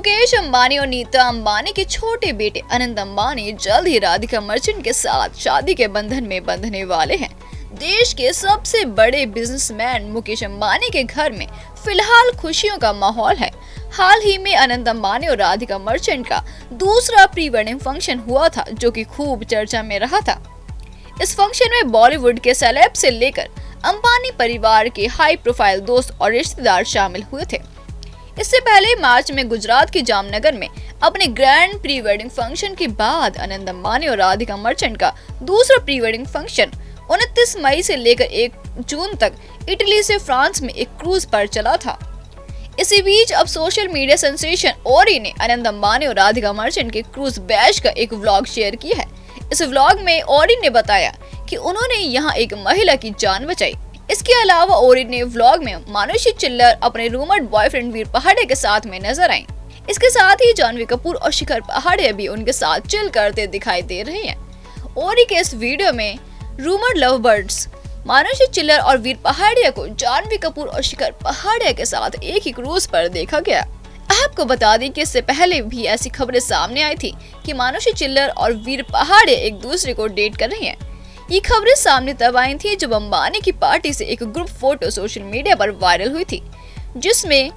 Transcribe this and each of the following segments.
मुकेश अंबानी और नीता अंबानी के छोटे बेटे अनंत अंबानी जल्द ही राधिका मर्चेंट के साथ शादी के बंधन में बंधने वाले हैं। देश के सबसे बड़े बिजनेसमैन मुकेश अंबानी के घर में फिलहाल खुशियों का माहौल है। हाल ही में अनंत अंबानी और राधिका मर्चेंट का दूसरा प्री वेडिंग फंक्शन हुआ था, जो कि खूब चर्चा में रहा था। इस फंक्शन में बॉलीवुड के सेलेब से लेकर अंबानी परिवार के हाई प्रोफाइल दोस्त और रिश्तेदार शामिल हुए थे। इससे पहले मार्च में गुजरात के जामनगर में अपने ग्रैंड प्री वेडिंग फंक्शन के बाद अनंत अंबानी और राधिका मर्चेंट का दूसरा प्री वेडिंग फंक्शन 29 मई से लेकर 1 जून तक इटली से फ्रांस में एक क्रूज पर चला था। इसी बीच अब सोशल मीडिया सेंसेशन ओरी ने अनंत अंबानी और राधिका मर्चेंट के क्रूज बैश का एक व्लॉग शेयर किया है। इस व्लॉग में ओरी ने बताया कि उन्होंने यहाँ एक महिला की जान बचाई। इसके अलावा ओरी ने व्लॉग में मानुषी चिल्लर अपने रूमर्ड बॉयफ्रेंड वीर पहाड़िया के साथ में नजर आई। इसके साथ ही जानवी कपूर और शिखर पहाड़िया भी उनके साथ चिल करते दिखाई दे रहे हैं। ओरी के इस वीडियो में रूमर्ड लवबर्ड्स मानुषी चिल्लर और वीर पहाड़िया को जानवी कपूर और शिखर पहाड़िया के साथ एक ही क्रूज पर देखा गया। आपको बता दें कि इससे पहले भी ऐसी खबरें सामने आई थी कि मानुषी चिल्लर और वीर पहाड़िया एक दूसरे को डेट कर रहे हैं। ये खबरें सामने तब आई थी जब अंबानी की पार्टी से एक ग्रुप फोटो सोशल मीडिया पर वायरल हुई थी, जिसमें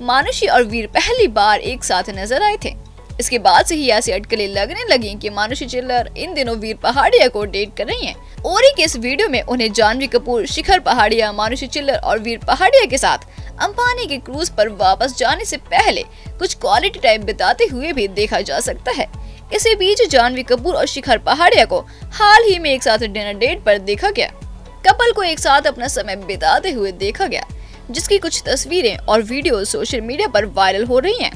मानुषी और वीर पहली बार एक साथ नजर आए थे। इसके बाद से ही ऐसी अटकलें लगने लगी कि मानुषी चिल्लर इन दिनों वीर पहाड़िया को डेट कर रही हैं। ओरी के इस वीडियो में उन्हें जानवी कपूर, शिखर पहाड़िया, मानुषी चिल्लर और वीर पहाड़िया के साथ अंबानी के क्रूज पर वापस जाने से पहले कुछ क्वालिटी टाइम बिताते हुए भी देखा जा सकता है। इसी बीच जानवी कपूर और शिखर पहाड़िया को हाल ही में एक साथ डिनर डेट पर देखा गया। कपल को एक साथ अपना समय बिताते हुए देखा गया, जिसकी कुछ तस्वीरें और वीडियो सोशल मीडिया पर वायरल हो रही हैं।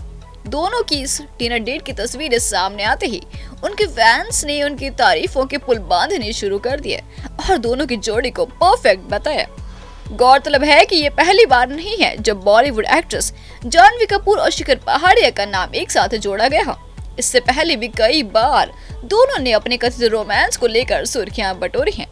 दोनों की इस डिनर डेट की तस्वीरें सामने आते ही उनके फैंस ने उनकी तारीफों के पुल बांधने शुरू कर दिए और दोनों की जोड़ी को परफेक्ट बताया। गौरतलब है कि ये पहली बार नहीं है जब बॉलीवुड एक्ट्रेस जानवी कपूर और शिखर पहाड़िया का नाम एक साथ जोड़ा गया हो। इससे पहले भी कई बार दोनों ने अपने कथित रोमांस को लेकर सुर्खियां बटोरी हैं।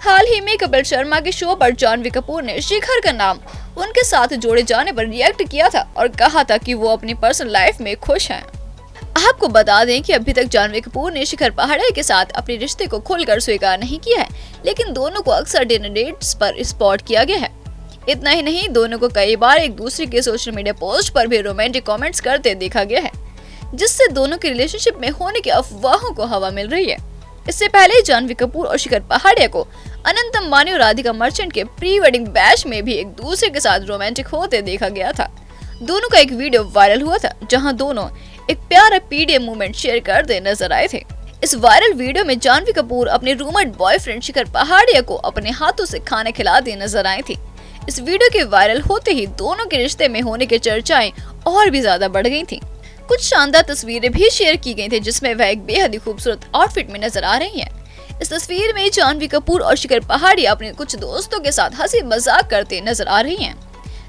हाल ही में कपिल शर्मा के शो पर जानवी कपूर ने शिखर का नाम उनके साथ जोड़े जाने पर रिएक्ट किया था और कहा था कि वो अपनी पर्सनल लाइफ में खुश हैं। आपको बता दें कि अभी तक जानवी कपूर ने शिखर पहाड़िया के साथ अपने रिश्ते को खुलकर स्वीकार नहीं किया है, लेकिन दोनों को अक्सर डिनर डेट्स पर स्पॉट किया गया है। इतना ही नहीं, दोनों को कई बार एक दूसरे के सोशल मीडिया पोस्ट पर भी रोमांटिक कमेंट्स करते देखा गया है, जिससे दोनों के रिलेशनशिप में होने की अफवाहों को हवा मिल रही है। इससे पहले जानवी कपूर और शिखर पहाड़िया को अनंत अंबानी और राधिका मर्चेंट के प्री वेडिंग बैश में भी एक दूसरे के साथ रोमांटिक होते देखा गया था। दोनों का एक वीडियो वायरल हुआ था, जहां दोनों एक प्यारा पीडीएम मोमेंट शेयर करते नजर आए थे। इस वायरल वीडियो में जानवी कपूर अपने रूमर्ड बॉयफ्रेंड शिखर पहाड़िया को अपने हाथों से खाना खिलाते नजर आई थी। इस वीडियो के वायरल होते ही दोनों के रिश्ते में होने की चर्चाएं और भी ज्यादा बढ़ गई थी। कुछ शानदार तस्वीरें भी शेयर की गई थी, जिसमें वह एक बेहद ही खूबसूरत आउटफिट में नजर आ रही हैं। इस तस्वीर में जानवी कपूर और शिखर पहाड़िया अपने कुछ दोस्तों के साथ हंसी मजाक करते नजर आ रही हैं।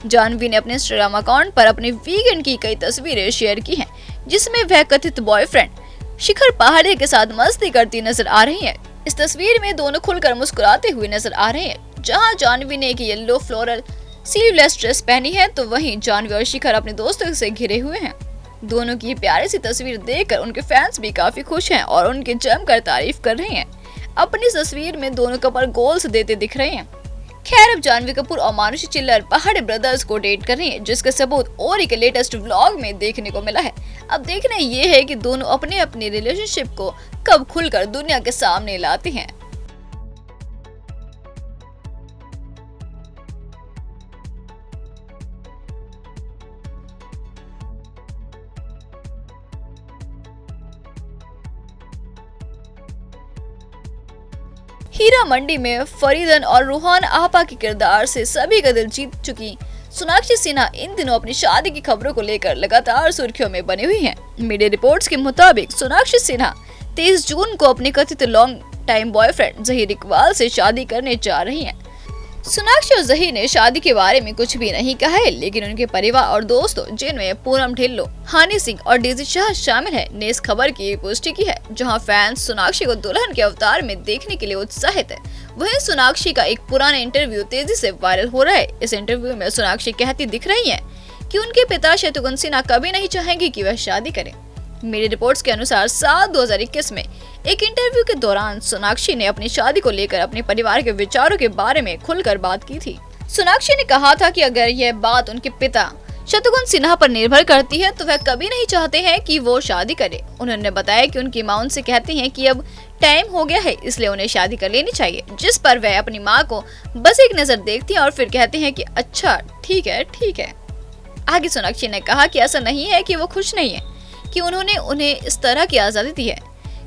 जानवी ने अपने इंस्टाग्राम अकाउंट पर अपने वीकेंड की कई तस्वीरें शेयर की हैं, जिसमें वह कथित बॉयफ्रेंड शिखर पहाड़िया के साथ मस्ती करती नजर आ रही है। इस तस्वीर में दोनों खुलकर मुस्कुराते हुए नजर आ रहे हैं। जहाँ जानवी ने एक येलो फ्लोरल स्लीवलेस ड्रेस पहनी है, तो वहीं जानवी और शिखर अपने दोस्तों से घिरे हुए हैं। दोनों की प्यारी सी तस्वीर देखकर उनके फैंस भी काफी खुश हैं और उनकी जमकर तारीफ कर रहे हैं। अपनी तस्वीर में दोनों कपल गोल्स देते दिख रहे हैं। खैर, अब जानवी कपूर और मानुषी चिल्लर पहाड़ी ब्रदर्स को डेट कर रहे हैं, जिसका सबूत ओरी के लेटेस्ट व्लॉग में देखने को मिला है। अब देखना ये है कि दोनों अपने अपने रिलेशनशिप को कब खुलकर दुनिया के सामने लाते हैं। हीरा मंडी में फरीदन और रूहान आपा के किरदार से सभी का दिल जीत चुकी सोनाक्षी सिन्हा इन दिनों अपनी शादी की खबरों को लेकर लगातार सुर्खियों में बनी हुई हैं। मीडिया रिपोर्ट्स के मुताबिक सोनाक्षी सिन्हा 23 जून को अपने कथित long time boyfriend Zaheer Iqbal से शादी करने जा रही हैं। सोनाक्षी और जहीर ने शादी के बारे में कुछ भी नहीं कहा है, लेकिन उनके परिवार और दोस्तों, जिनमें पूनम ढिल्लो, हनी सिंह और डेजी शाह शामिल है, ने इस खबर की पुष्टि की है। जहां फैंस सोनाक्षी को दुल्हन के अवतार में देखने के लिए उत्साहित है, वहीं सोनाक्षी का एक पुराना इंटरव्यू तेजी से वायरल हो रहा है। इस इंटरव्यू में सोनाक्षी कहती दिख रही है कि उनके पिता शत्रुघ्न सिन्हा कभी नहीं चाहेंगे कि वह शादी करें। मेरी रिपोर्ट्स के अनुसार साल 2021 में एक इंटरव्यू के दौरान सोनाक्षी ने अपनी शादी को लेकर अपने परिवार के विचारों के बारे में खुलकर बात की थी। सोनाक्षी ने कहा था कि अगर यह बात उनके पिता शत्रुघ्न सिन्हा पर निर्भर करती है तो वह कभी नहीं चाहते हैं कि वो शादी करे। उन्होंने बताया कि उनकी मां उनसे कहती हैं कि अब टाइम हो गया है, इसलिए उन्हें शादी कर लेनी चाहिए, जिस पर वह अपनी मां को बस एक नजर देखती हैं और फिर कहती हैं कि अच्छा ठीक है। आगे सोनाक्षी ने कहा कि ऐसा नहीं है कि वो खुश नहीं है, कि उन्होंने उन्हें इस तरह की आजादी दी है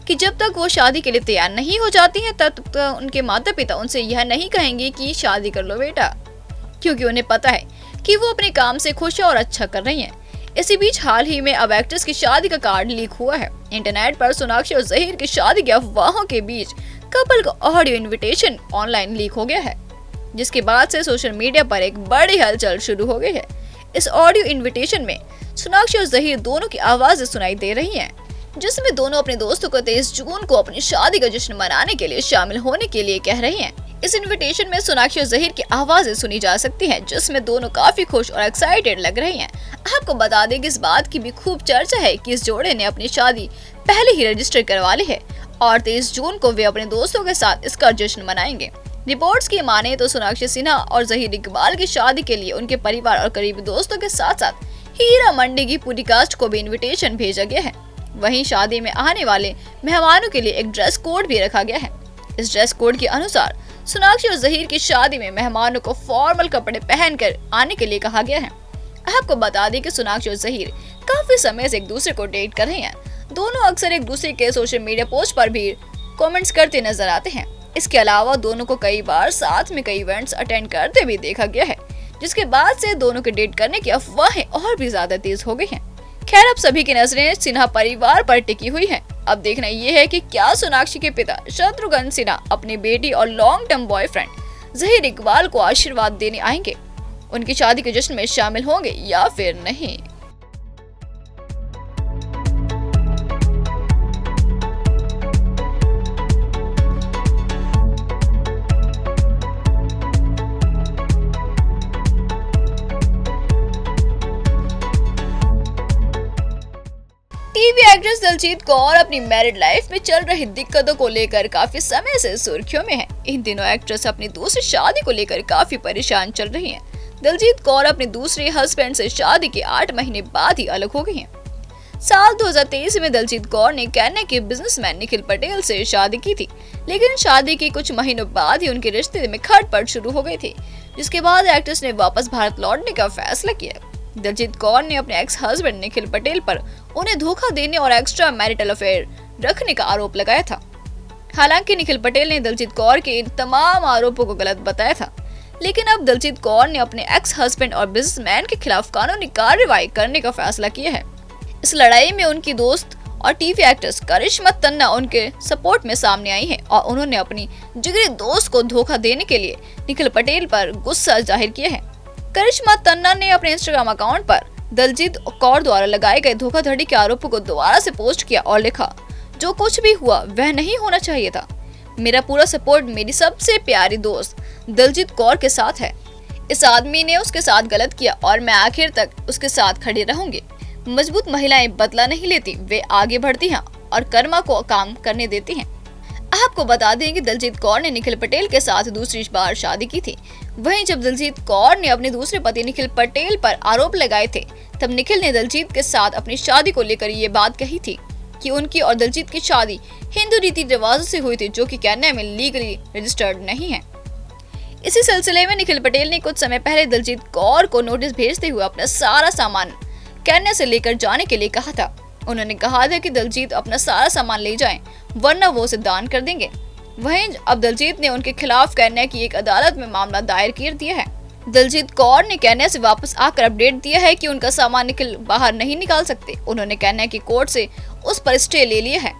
कि जब तक वो शादी के लिए तैयार नहीं हो जाती हैं तब तक उनके माता पिता उनसे यह नहीं कहेंगे कि शादी कर लो बेटा, क्योंकि उन्हें पता है कि वो अपने काम से खुश और अच्छा कर रही हैं। इसी बीच हाल ही में अब एक्ट्रेस की शादी का कार्ड लीक हुआ है। इंटरनेट पर सोनाक्षी और ज़हीर की शादी की अफवाहों के बीच कपल का ऑडियो इनविटेशन ऑनलाइन लीक हो गया है, जिसके बाद से सोशल मीडिया पर एक बड़ी हलचल शुरू हो गई है। इस ऑडियो इनविटेशन में सोनाक्षी और ज़हीर दोनों की आवाजें सुनाई दे रही हैं, जिसमें दोनों अपने दोस्तों को 23 जून को अपनी शादी का जश्न मनाने के लिए शामिल होने के लिए कह रही हैं। इस इनविटेशन में सोनाक्षी और ज़हीर की आवाजें सुनी जा सकती हैं, जिसमें दोनों काफी खुश और एक्साइटेड लग रही हैं। आपको बता दें कि इस बात की भी खूब चर्चा है कि इस जोड़े ने अपनी शादी पहले ही रजिस्टर करवा ली है और 23 जून को वे अपने दोस्तों के साथ इसका जश्न मनाएंगे। रिपोर्ट्स की माने तो सोनाक्षी सिन्हा और ज़हीर इकबाल की शादी के लिए उनके परिवार और करीबी दोस्तों के साथ साथ हीरा मंडी की पूरी कास्ट को भी इन्विटेशन भेजा गया है। वहीं शादी में आने वाले मेहमानों के लिए एक ड्रेस कोड भी रखा गया है। इस ड्रेस कोड के अनुसार सोनाक्षी और ज़हीर की शादी में मेहमानों को फॉर्मल कपड़े पहनकर आने के लिए कहा गया है। आपको बता दें कि सोनाक्षी और ज़हीर काफी समय से एक दूसरे को डेट कर रहे हैं। दोनों अक्सर एक दूसरे के सोशल मीडिया पोस्ट पर भी कमेंट्स करते नजर आते हैं। इसके अलावा दोनों को कई बार साथ में कई इवेंट्स अटेंड करते भी देखा गया है, जिसके बाद से दोनों के डेट करने की अफवाहें और भी ज्यादा तेज हो गई हैं। खैर, अब सभी की नजरें सिन्हा परिवार पर टिकी हुई हैं। अब देखना ये है कि क्या सोनाक्षी के पिता शत्रुघ्न सिन्हा अपनी बेटी और long term boyfriend Zaheer Iqbal को आशीर्वाद देने आएंगे, उनकी शादी के जश्न में शामिल होंगे या फिर नहीं। टीवी एक्ट्रेस दिलजीत कौर अपनी मैरिड लाइफ में चल रही दिक्कतों को लेकर काफी समय से सुर्खियों में है। इन दिनों एक्ट्रेस अपनी दूसरी शादी को लेकर काफी परेशान चल रही हैं। दिलजीत कौर अपने दूसरे हस्बैंड से शादी के 8 महीने बाद ही अलग हो गई हैं। साल 2023 में दिलजीत कौर ने कन्या के बिजनेसमैन निखिल पटेल से शादी की थी, लेकिन शादी के कुछ महीनों बाद ही उनके रिश्ते में खटपट शुरू हो गई थी, जिसके बाद एक्ट्रेस ने वापस भारत लौटने का फैसला किया। दिलजीत कौर ने अपने एक्स हस्बैंड निखिल पटेल पर उन्हें धोखा देने और एक्स्ट्रा मैरिटल अफेयर रखने का आरोप लगाया था। हालांकि निखिल पटेल ने दिलजीत कौर के इन तमाम आरोपों को गलत बताया था, लेकिन अब दिलजीत कौर ने अपने एक्स हस्बैंड और बिजनेसमैन के खिलाफ कानूनी कार्रवाई करने का फैसला किया है। इस लड़ाई में उनकी दोस्त और टीवी एक्ट्रेस करिश्मा तन्ना उनके सपोर्ट में सामने आई है और उन्होंने अपनी जिगरी दोस्त को धोखा देने के लिए निखिल पटेल पर गुस्सा जाहिर किया है। करिश्मा तन्ना ने अपने इंस्टाग्राम अकाउंट पर दिलजीत कौर द्वारा लगाए गए धोखाधड़ी के आरोपों को दोबारा से पोस्ट किया और लिखा, जो कुछ भी हुआ वह नहीं होना चाहिए था। मेरा पूरा सपोर्ट मेरी सबसे प्यारी दोस्त दिलजीत कौर के साथ है। इस आदमी ने उसके साथ गलत किया और मैं आखिर तक उसके साथ खड़ी रहूंगी। मजबूत महिलाएं बदला नहीं लेती, वे आगे बढ़ती हैं और कर्मा को काम करने देती हैं। आपको बता दें कि दिलजीत कौर ने निखिल पटेल के साथ दूसरी बार शादी की थी। वहीं जब दिलजीत कौर ने अपने दूसरे पति निखिल पटेल पर आरोप लगाए थे, तब निखिल ने दिलजीत के साथ अपनी शादी को लेकर ये बात कही थी कि उनकी और दिलजीत की शादी हिंदू रीति रिवाजों से हुई थी, जो कि कन्या में लीगली रजिस्टर्ड नहीं है। इसी सिलसिले में निखिल पटेल ने कुछ समय पहले दिलजीत कौर को नोटिस भेजते हुए अपना सारा सामान कन्या से लेकर जाने के लिए कहा था। उन्होंने कहा था कि दिलजीत अपना सारा सामान ले जाएं, वरना वो उसे दान कर देंगे। वहीं अब दिलजीत ने उनके खिलाफ कन्या की एक अदालत में मामला दायर कर दिया है। दिलजीत कौर ने कन्या से वापस आकर अपडेट दिया है कि उनका सामान निखिल बाहर नहीं निकाल सकते। उन्होंने कन्या की कोर्ट से उस पर स्टे ले लिया है।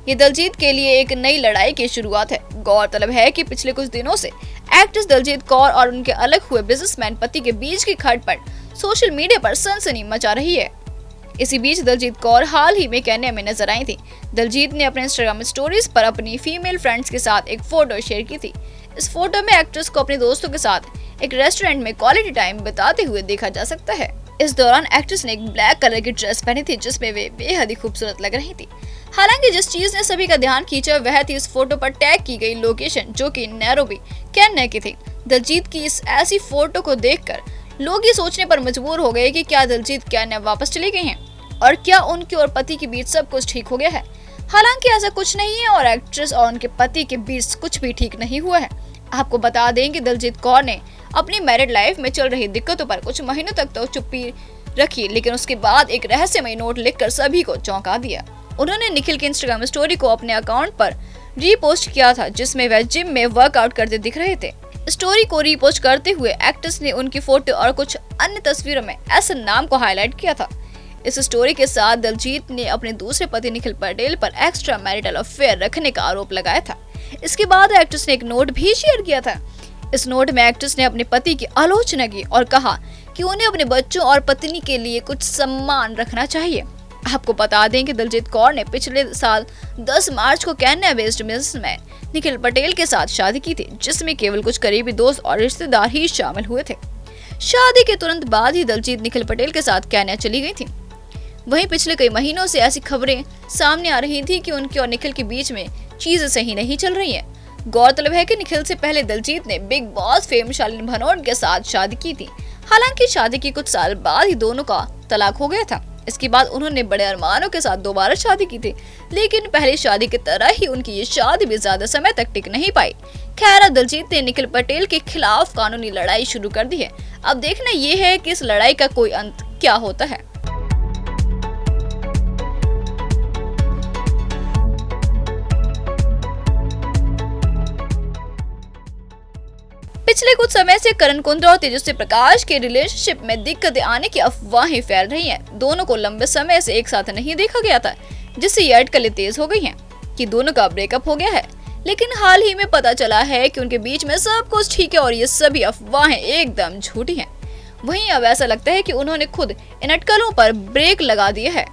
ये दिलजीत के लिए एक नई लड़ाई की शुरुआत है। गौरतलब है कि पिछले कुछ दिनों से एक्ट्रेस दिलजीत कौर और उनके अलग हुए बिजनेसमैन पति के बीच की खटपट सोशल मीडिया पर सनसनी मचा रही है। इसी बीच दिलजीत कौर हाल ही में कन्या में नजर आई थी। दिलजीत ने अपने इंस्टाग्राम स्टोरीज पर अपनी फीमेल फ्रेंड्स के साथ एक फोटो शेयर की थी। इस फोटो में एक्ट्रेस को अपने दोस्तों के साथ एक रेस्टोरेंट में क्वालिटी टाइम बिताते हुए देखा जा सकता है। इस दौरान एक्ट्रेस ने एक ब्लैक कलर की ड्रेस पहनी थी जिसमें वे बेहद ही खूबसूरत लग रही थी। हालांकि जिस चीज ने सभी का ध्यान खींचा वह थी इस फोटो पर टैग की गई लोकेशन, जो कि नैरोबी, केन्या की थी। दिलजीत की इस ऐसी फोटो को देखकर लोग ये सोचने पर मजबूर हो गए कि क्या दिलजीत केन्या वापस चली गई हैं और क्या उनके और पति के बीच सब कुछ ठीक हो गया है। हालांकि ऐसा कुछ नहीं है और एक्ट्रेस और उनके पति के बीच कुछ भी ठीक नहीं हुआ है। आपको बता दें कि दिलजीत कौर ने अपनी मैरिड लाइफ में चल रही दिक्कतों पर कुछ महीनों तक तो चुप्पी रखी, लेकिन उसके बाद एक रहस्यमय नोट लिखकर सभी को चौंका दिया। उन्होंने निखिल की इंस्टाग्राम स्टोरी को अपने अकाउंट पर रीपोस्ट किया था जिसमें वह जिम में वर्कआउट करते दिख रहे थे। स्टोरी को रीपोस्ट करते हुए एक्ट्रेस ने उनकी फोटो और कुछ अन्य तस्वीरों में एहसन नाम को हाईलाइट किया था। इस स्टोरी के साथ दिलजीत ने अपने दूसरे पति निखिल पटेल पर एक्स्ट्रा मैरिटल अफेयर रखने का आरोप लगाया था। इसके बाद एक्ट्रेस ने एक नोट भी शेयर किया था। इस नोट में एक्ट्रेस ने अपने पति की आलोचना की और कहा कि उन्हें अपने बच्चों और पत्नी के लिए कुछ सम्मान रखना चाहिए। आपको बता दें कि दिलजीत कौर ने पिछले साल 10 मार्च को Kenya based businessman Nikhil Patel के साथ शादी की थी, जिसमें केवल कुछ करीबी दोस्त और रिश्तेदार ही शामिल हुए थे। शादी के तुरंत बाद ही दिलजीत निखिल पटेल के साथ केन्या चली गई थी। वहीं पिछले कई महीनों से ऐसी खबरें सामने आ रही थी कि उनके और निखिल के बीच में चीजें सही नहीं चल रही हैं। गौरतलब है कि निखिल से पहले दिलजीत ने बिग बॉस फेम शालीन भनोट के साथ शादी की थी। हालांकि शादी के कुछ साल बाद ही दोनों का तलाक हो गया था। इसके बाद उन्होंने बड़े अरमानों के साथ दोबारा शादी की थी, लेकिन पहली शादी की तरह ही उनकी ये शादी भी ज्यादा समय तक टिक नहीं पाई। खैर, दिलजीत ने निखिल पटेल के खिलाफ कानूनी लड़ाई शुरू कर दी है। अब देखना ये है कि इस लड़ाई का कोई अंत क्या होता है। पिछले कुछ समय से करण कुंद्रा और तेजस्वी प्रकाश के रिलेशनशिप में दिक्कतें आने की अफवाहें फैल रही हैं। दोनों को लंबे समय से एक साथ नहीं देखा गया था, जिससे ये अटकलें तेज हो गई हैं कि दोनों का ब्रेकअप हो गया है। लेकिन हाल ही में पता चला है कि उनके बीच में सब कुछ ठीक है और ये सभी अफवाहें एकदम झूठी हैं। वहीं अब ऐसा लगता है कि उन्होंने खुद इन अटकलों पर ब्रेक लगा दिया है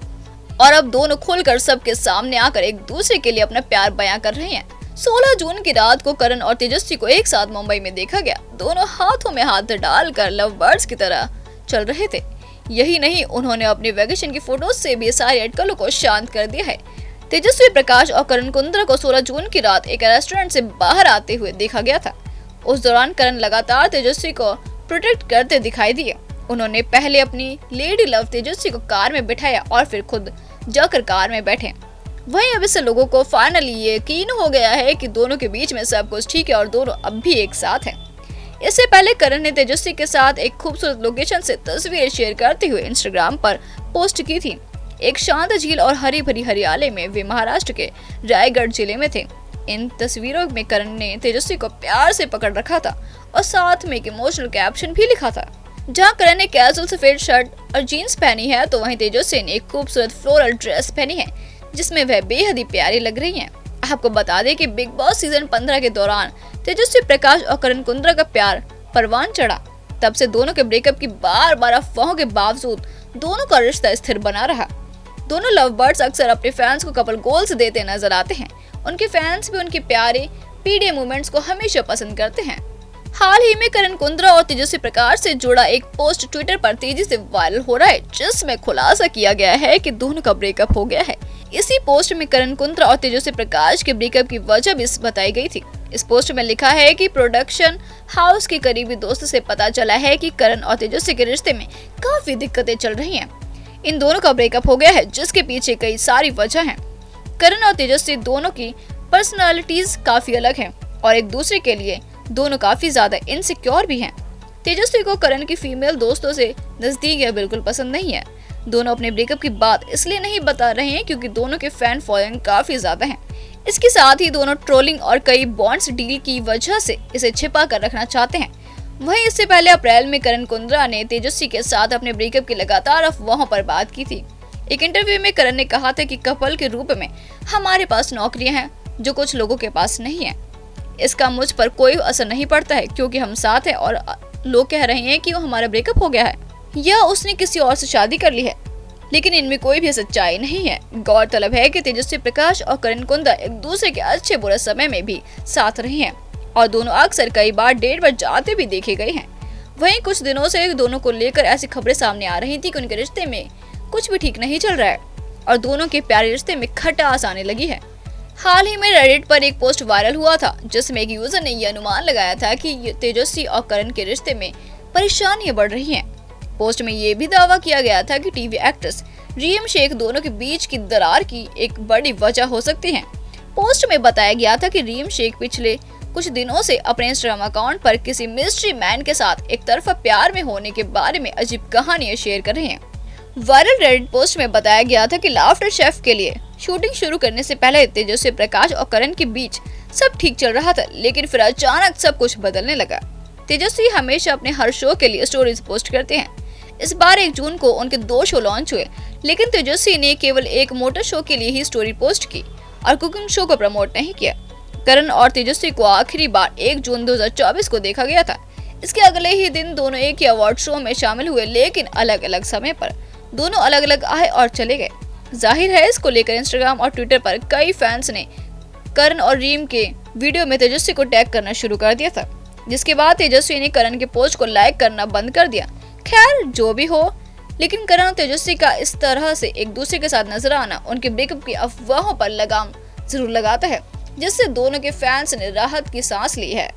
और अब दोनों खुलकर सबके सामने आकर एक दूसरे के लिए अपना प्यार बयां कर रहे हैं। 16 जून की रात को करण और तेजस्वी को एक साथ मुंबई में देखा गया। दोनों हाथों में हाथ डालकर लव बर्ड्स की तरह चल रहे थे। यही नहीं, उन्होंने अपने वेकेशन की फोटोज से भी सारी अटकलों को शांत कर दिया है। तेजस्वी प्रकाश और करण कुंद्रा को 16 जून की रात एक रेस्टोरेंट से बाहर आते हुए देखा गया था। उस दौरान करण लगातार तेजस्वी को प्रोटेक्ट करते दिखाई दिए। उन्होंने पहले अपनी लेडी लव तेजस्वी को कार में बिठाया और फिर खुद जाकर कार में बैठे। वहीं अब इससे लोगों को फाइनली ये यकीन हो गया है कि दोनों के बीच में सब कुछ ठीक है और दोनों अब भी एक साथ हैं। इससे पहले करण ने तेजस्वी के साथ एक खूबसूरत लोकेशन से तस्वीरें शेयर करते हुए इंस्टाग्राम पर पोस्ट की थी। एक शांत झील और हरी भरी हरियाली में वे महाराष्ट्र के रायगढ़ जिले में थे। इन तस्वीरों में करण ने तेजस्वी को प्यार से पकड़ रखा था और साथ में एक इमोशनल कैप्शन भी लिखा था। जहां करण ने कैजुअल सफेद शर्ट और जीन्स पहनी है तो वहीं तेजस्वी ने एक खूबसूरत फ्लोरल ड्रेस पहनी है जिसमें वह बेहद ही प्यारी लग रही हैं। आपको बता दें कि बिग बॉस सीजन 15 के दौरान तेजस्वी प्रकाश और करण कुंद्रा का प्यार परवान चढ़ा। तब से दोनों के ब्रेकअप की बार अफवाहों के बावजूद दोनों का रिश्ता स्थिर बना रहा। दोनों लव बर्ड्स अक्सर अपने फैंस को कपल गोल्स देते नजर आते हैं। उनके फैंस भी उनके प्यारे पीडीए मूवमेंट्स को हमेशा पसंद करते हैं। हाल ही में करण कुंद्रा और तेजस्वी प्रकाश से जुड़ा एक पोस्ट ट्विटर पर तेजी से वायरल हो रहा है, जिसमें खुलासा किया गया है कि दोनों का ब्रेकअप हो गया है। इसी पोस्ट में करण कुंद्रा और तेजस्वी प्रकाश के ब्रेकअप की वजह भी बताई गई थी। इस पोस्ट में लिखा है कि प्रोडक्शन हाउस के करीबी दोस्त से पता चला है कि करण और तेजस्वी के रिश्ते में काफी दिक्कतें चल रही हैं। इन दोनों का ब्रेकअप हो गया है, जिसके पीछे कई सारी वजह हैं। करण और तेजस्वी दोनों की पर्सनालिटीज काफी अलग हैं और एक दूसरे के लिए दोनों काफी ज्यादा इनसिक्योर भी हैं। तेजस्वी को करण की फीमेल दोस्तों से नजदीक बिल्कुल पसंद नहीं है। दोनों अपने ब्रेकअप की बात इसलिए नहीं बता रहे हैं क्योंकि दोनों के फैन फॉलोइंग काफी ज्यादा है। इसके साथ ही दोनों ट्रोलिंग और कई बॉन्ड्स डील की वजह से इसे छिपा कर रखना चाहते हैं। वहीं इससे पहले अप्रैल में करण कुंद्रा ने तेजस्वी के साथ अपने ब्रेकअप की लगातार अफवाहों पर बात की थी। एक इंटरव्यू में करण ने कहा था कि कपल के रूप में हमारे पास नौकरियां हैं जो कुछ लोगों के पास नहीं है। इसका मुझ पर कोई असर नहीं पड़ता है क्योंकि हम साथ हैं और लोग कह रहे हैं कि वो हमारा ब्रेकअप हो गया है या उसने किसी और से शादी कर ली है, लेकिन इनमें कोई भी सच्चाई नहीं है। गौरतलब है कि तेजस्वी प्रकाश और करण कुंद्रा एक दूसरे के अच्छे बुरे समय में भी साथ रहे हैं और दोनों अक्सर कई बार डेट पर जाते भी देखे गए हैं। वहीं कुछ दिनों से दोनों को लेकर ऐसी खबरें सामने आ रही थी कि उनके रिश्ते में कुछ भी ठीक नहीं चल रहा है और दोनों के प्यारे रिश्ते में खटास आने लगी है। हाल ही में रेडिट पर एक पोस्ट वायरल हुआ था जिसमें एक यूजर ने यह अनुमान लगाया था कि तेजस्वी और करण के रिश्ते में परेशानियां बढ़ रही हैं। पोस्ट में ये भी दावा किया गया था कि टीवी एक्ट्रेस रीम शेख दोनों के बीच की दरार की एक बड़ी वजह हो सकती है। पोस्ट में बताया गया था कि रीम शेख पिछले कुछ दिनों से अपने इंस्टाग्राम अकाउंट पर किसी मिस्ट्री मैन के साथ एक तरफा प्यार में होने के बारे में अजीब कहानियां शेयर कर रहे हैं। वायरल रेडिट पोस्ट में बताया गया था कि लाफ्टर शेफ के लिए शूटिंग शुरू करने से पहले तेजस्वी प्रकाश और करण के बीच सब ठीक चल रहा था, लेकिन फिर अचानक सब कुछ बदलने लगा। तेजस्वी हमेशा अपने हर शो के लिए स्टोरीज पोस्ट करते हैं। इस बार 1 जून को उनके 2 शो लॉन्च हुए, लेकिन तेजस्वी ने केवल एक मोटर शो के लिए ही स्टोरी पोस्ट की और कुकिंग शो को प्रमोट नहीं किया। करण और तेजस्वी को आखिरी बार 1 जून 2024 को देखा गया था। इसके अगले ही दिन दोनों एक ही अवार्ड शो में शामिल हुए, लेकिन अलग अलग समय पर। दोनों अलग अलग आए और चले गए। जाहिर है इसको लेकर इंस्टाग्राम और ट्विटर पर कई फैंस ने करण और रीम के वीडियो में तेजस्वी को टैग करना शुरू कर दिया था, जिसके बाद तेजस्वी ने करण के पोस्ट को लाइक करना बंद कर दिया। खैर जो भी हो, लेकिन करण और तेजस्वी का इस तरह से एक दूसरे के साथ नजर आना उनके ब्रेकअप की अफवाहों पर लगाम जरूर लगाता है, जिससे दोनों के फैंस ने राहत की सांस ली है।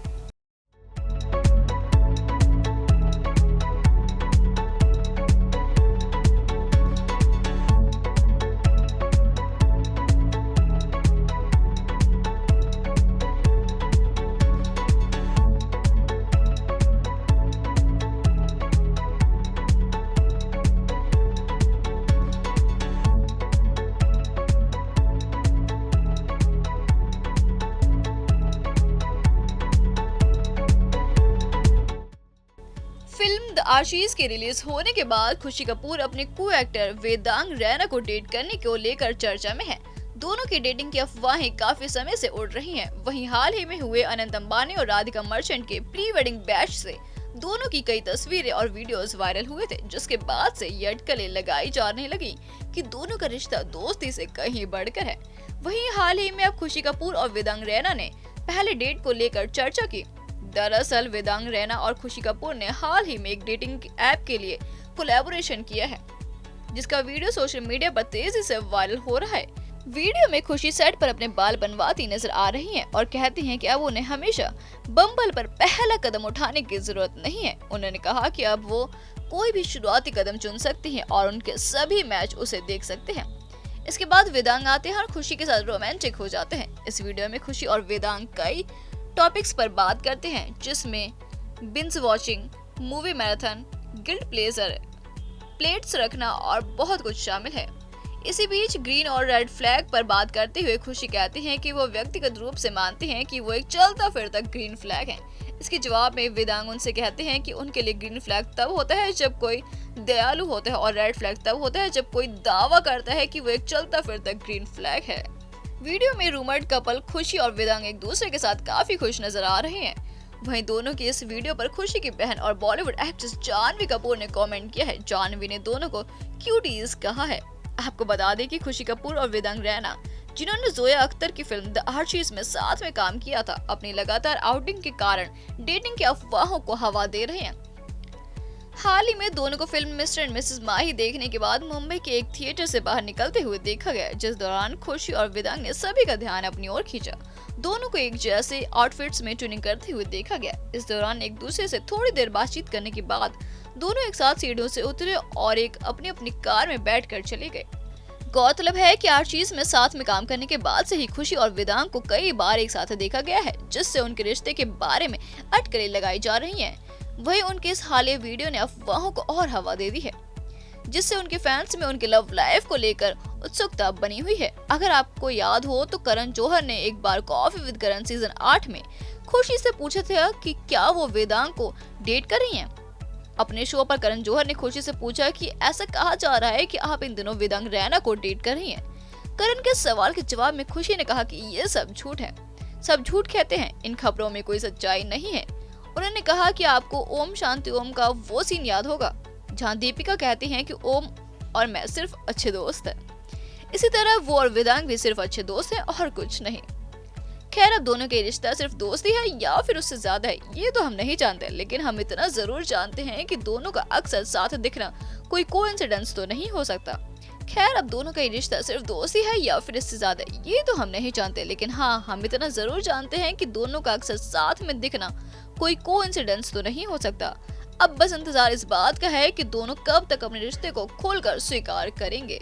फिल्म द आशीष के रिलीज होने के बाद खुशी कपूर अपने को एक्टर वेदांग रैना को डेट करने को लेकर चर्चा में है। दोनों की डेटिंग की अफवाहें काफी समय से उड़ रही हैं। वहीं हाल ही में हुए अनंत अंबानी और राधिका मर्चेंट के प्री वेडिंग बैश से दोनों की कई तस्वीरें और वीडियोस वायरल हुए थे, जिसके बाद से ये अटकलें लगाई जाने लगी कि दोनों का रिश्ता दोस्ती से कहीं बढ़कर है। वहीं हाल ही में अब खुशी कपूर और वेदांग रैना ने पहले डेट को लेकर चर्चा की। दरअसल वेदांग रैना और खुशी कपूर ने हाल ही में एक डेटिंग ऐप के लिए कोलैबोरेशन किया है, जिसका वीडियो सोशल मीडिया पर तेजी से वायरल हो रहा है। वीडियो में खुशी सेट पर अपने बाल बनवाती नजर आ रही हैं और कहती हैं कि अब उन्हें हमेशा बम्बल पर पहला कदम उठाने की जरूरत नहीं है। उन्होंने कहा कि अब वो कोई भी शुरुआती कदम चुन सकती हैं और उनके सभी मैच उसे देख सकते हैं। इसके बाद वेदांग आते हैं और खुशी के साथ रोमांटिक हो जाते हैं। इस वीडियो में खुशी और वेदांग कई टॉपिक्स पर बात करते हैं, जिसमें binge watching, movie marathon, guilt pleasure, plates रखना और बहुत कुछ शामिल है। इसी बीच ग्रीन और रेड फ्लैग पर बात करते हुए खुशी कहती हैं कि वो व्यक्तिगत रूप से मानती हैं कि वो एक चलता फिरता ग्रीन फ्लैग है। इसके जवाब में वेदांग उनसे कहते हैं कि उनके लिए ग्रीन फ्लैग तब होता है जब कोई दयालु होता है और रेड फ्लैग तब होता है जब कोई दावा करता है कि वो एक चलता फिरता ग्रीन फ्लैग है। वीडियो में रूमर्ड कपल खुशी और वेदांग एक दूसरे के साथ काफी खुश नजर आ रहे हैं। वहीं दोनों की इस वीडियो पर खुशी की बहन और बॉलीवुड एक्ट्रेस जानवी कपूर ने कमेंट किया है। जानवी ने दोनों को क्यूटीज कहा है। आपको बता दें कि खुशी कपूर और वेदांग रैना, जिन्होंने जोया अख्तर की फिल्म द आर्चीज में साथ में काम किया था, अपनी लगातार आउटिंग के कारण डेटिंग की अफवाहों को हवा दे रहे हैं। हाल ही में दोनों को फिल्म मिस्टर एंड मिसेस माही देखने के बाद मुंबई के एक थिएटर से बाहर निकलते हुए देखा गया, जिस दौरान खुशी और वेदांग ने सभी का ध्यान अपनी ओर खींचा। दोनों को एक जैसे आउटफिट्स में ट्यूनिंग करते हुए देखा गया। इस दौरान एक दूसरे से थोड़ी देर बातचीत करने के बाद दोनों एक साथ सीढ़ियों से उतरे और एक अपनी अपनी कार में बैठकर चले गए। गौरतलब है कि आर्चीज में साथ में काम करने के बाद से ही खुशी और वेदांग को कई बार एक साथ देखा गया है, जिससे उनके रिश्ते के बारे में अटकलें लगाई जा रही हैं। वहीं उनके इस हालिया वीडियो ने अफवाहों को और हवा दे दी है, जिससे उनके फैंस में उनके लव लाइफ को लेकर उत्सुकता बनी हुई है। अगर आपको याद हो तो करण जौहर ने एक बार कॉफी विद करण सीजन 8 में खुशी से पूछा था कि क्या वो वेदांग को डेट कर रही हैं। अपने शो पर करण जौहर ने खुशी से पूछा कि ऐसा कहा जा रहा है कि आप इन दिनों वेदांग रैना को डेट कर रही हैं। करण के सवाल के जवाब में खुशी ने कहा कि ये सब झूठ है, सब झूठ कहते हैं, इन खबरों में कोई सच्चाई नहीं है। उन्होंने कहा कि आपको ओम शांति ओम का वो सीन याद होगा जहां दीपिका कहती हैं कि ओम और मैं सिर्फ अच्छे दोस्त हैं। इसी तरह वो और वेदांग भी सिर्फ अच्छे दोस्त हैं और कुछ नहीं। खैर अब दोनों के रिश्ता सिर्फ दोस्ती है या फिर उससे ज्यादा है ये तो हम नहीं जानते, लेकिन हम इतना जरूर जानते हैं कि दोनों का अक्सर साथ दिखना कोई कोइंसिडेंस तो नहीं हो सकता। खैर अब दोनों का ये रिश्ता सिर्फ दोस्ती है या फिर इससे ज्यादा ये तो हम नहीं जानते, लेकिन हाँ हम इतना जरूर जानते हैं कि दोनों का अक्सर साथ में दिखना कोई कोइंसिडेंस तो नहीं हो सकता। अब बस इंतजार इस बात का है कि दोनों कब तक अपने रिश्ते को खोलकर स्वीकार करेंगे।